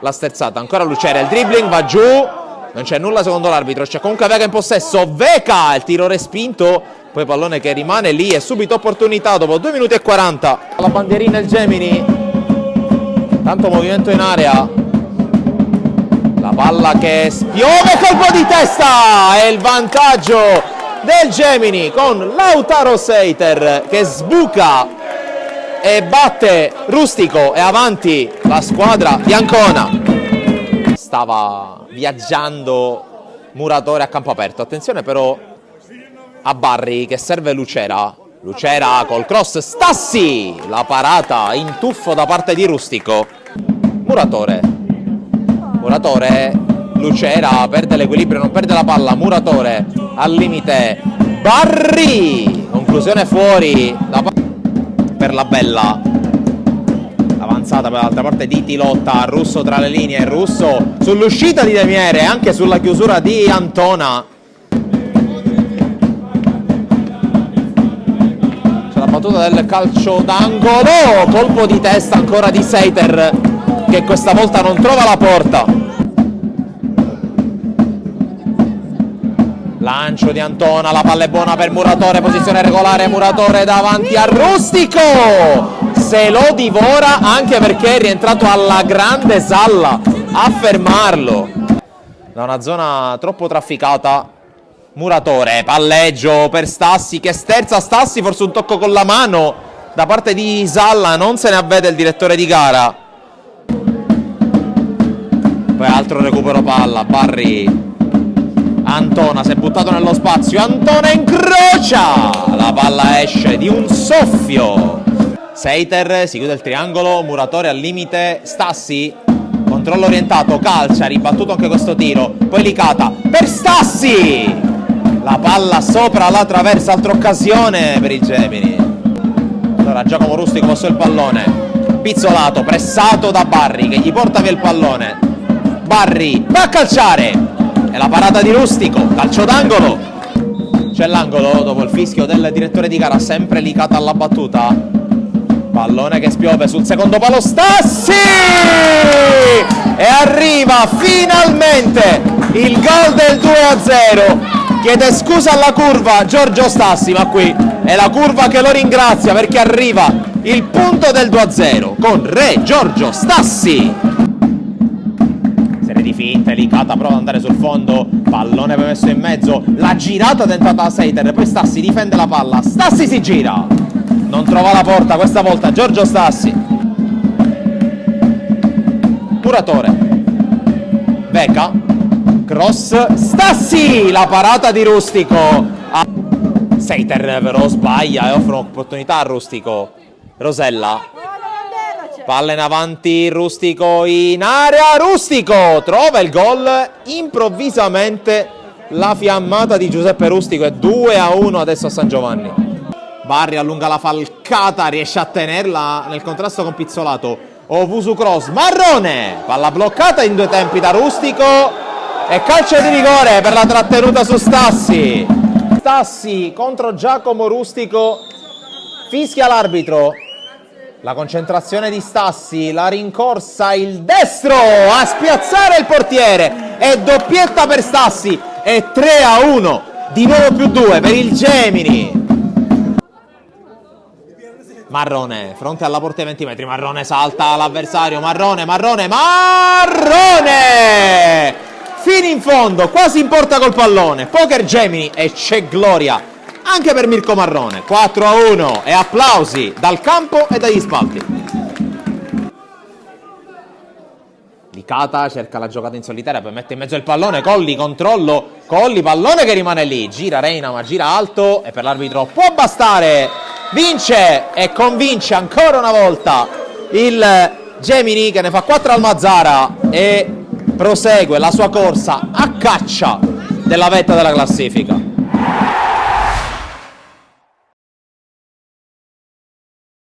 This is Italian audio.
la sterzata. Ancora Lucera, il dribbling va giù, non c'è nulla secondo l'arbitro, c'è comunque Veca in possesso, Veca, il tiro respinto, poi pallone che rimane lì e subito opportunità dopo 2 minuti e 40. La bandierina il Gemini, tanto movimento in area, la palla che spiove, colpo di testa e il vantaggio del Gemini con Lautaro Seiter che sbuca e batte Rustico e avanti la squadra di Ancona. Stava viaggiando Muratore a campo aperto, attenzione però a Barri che serve Lucera, Lucera col cross, Stassi, la parata in tuffo da parte di Rustico, Muratore, Lucera perde l'equilibrio, non perde la palla, Muratore al limite, Barri, conclusione fuori per la Bella, avanzata per l'altra parte di Tilotta, Russo tra le linee, Russo sull'uscita di Demiere e anche sulla chiusura di Antona. C'è la battuta del calcio d'angolo, colpo di testa ancora di Seiter che questa volta non trova la porta. Lancio di Antona, la palla è buona per Muratore, posizione regolare, Muratore davanti a Rustico, se lo divora anche perché è rientrato alla grande Salla a fermarlo. Da una zona troppo trafficata, Muratore, palleggio per Stassi che sterza, Stassi forse un tocco con la mano da parte di Salla, non se ne avvede il direttore di gara. Poi altro recupero palla, Barri, Antona si è buttato nello spazio, Antona incrocia, la palla esce di un soffio, Seiter si chiude il triangolo, Muratore al limite, Stassi, controllo orientato, calcia, ribattuto anche questo tiro, poi Licata per Stassi, la palla sopra la traversa, altra occasione per i Gemini. Allora Giacomo Rustico passò il pallone, pizzolato, pressato da Barri che gli porta via il pallone, Barri va a calciare e la parata di Rustico, calcio d'angolo, c'è l'angolo dopo il fischio del direttore di gara, sempre Licata alla battuta, pallone che spiove sul secondo palo, Stassi e arriva finalmente il gol del 2-0, chiede scusa alla curva Giorgio Stassi, ma qui è la curva che lo ringrazia perché arriva il punto del 2-0 con Re Giorgio Stassi. Di finta, Licata prova ad andare sul fondo, pallone poi messo in mezzo, la girata tentata da Seiter, poi Stassi difende la palla, Stassi si gira, non trova la porta, questa volta Giorgio Stassi, Muratore, Veca, cross, Stassi, la parata di Rustico, Seiter però sbaglia e offre un'opportunità a Rustico, Rosella, palla in avanti, Rustico in area, Rustico trova il gol, improvvisamente la fiammata di Giuseppe Rustico è 2-1 adesso a San Giovanni. Barri allunga la falcata, riesce a tenerla nel contrasto con Pizzolato, Ovusu cross, Marrone, palla bloccata in due tempi da Rustico e calcio di rigore per la trattenuta su Stassi. Stassi contro Giacomo Rustico, fischia l'arbitro. La concentrazione di Stassi, la rincorsa, il destro a spiazzare il portiere e doppietta per Stassi e 3-1, di nuovo più 2 per il Gemini. Marrone, fronte alla porta ai 20 metri, Marrone salta l'avversario, Marrone, fino in fondo, quasi in porta col pallone, poker Gemini e c'è gloria anche per Mirko Marrone, 4-1 e applausi dal campo e dagli spalti. Licata cerca la giocata in solitaria, poi mette in mezzo il pallone, Colli, controllo, Colli, pallone che rimane lì, gira Reina ma gira alto e per l'arbitro può bastare, vince e convince ancora una volta il Gemini che ne fa 4 al Mazzara e prosegue la sua corsa a caccia della vetta della classifica.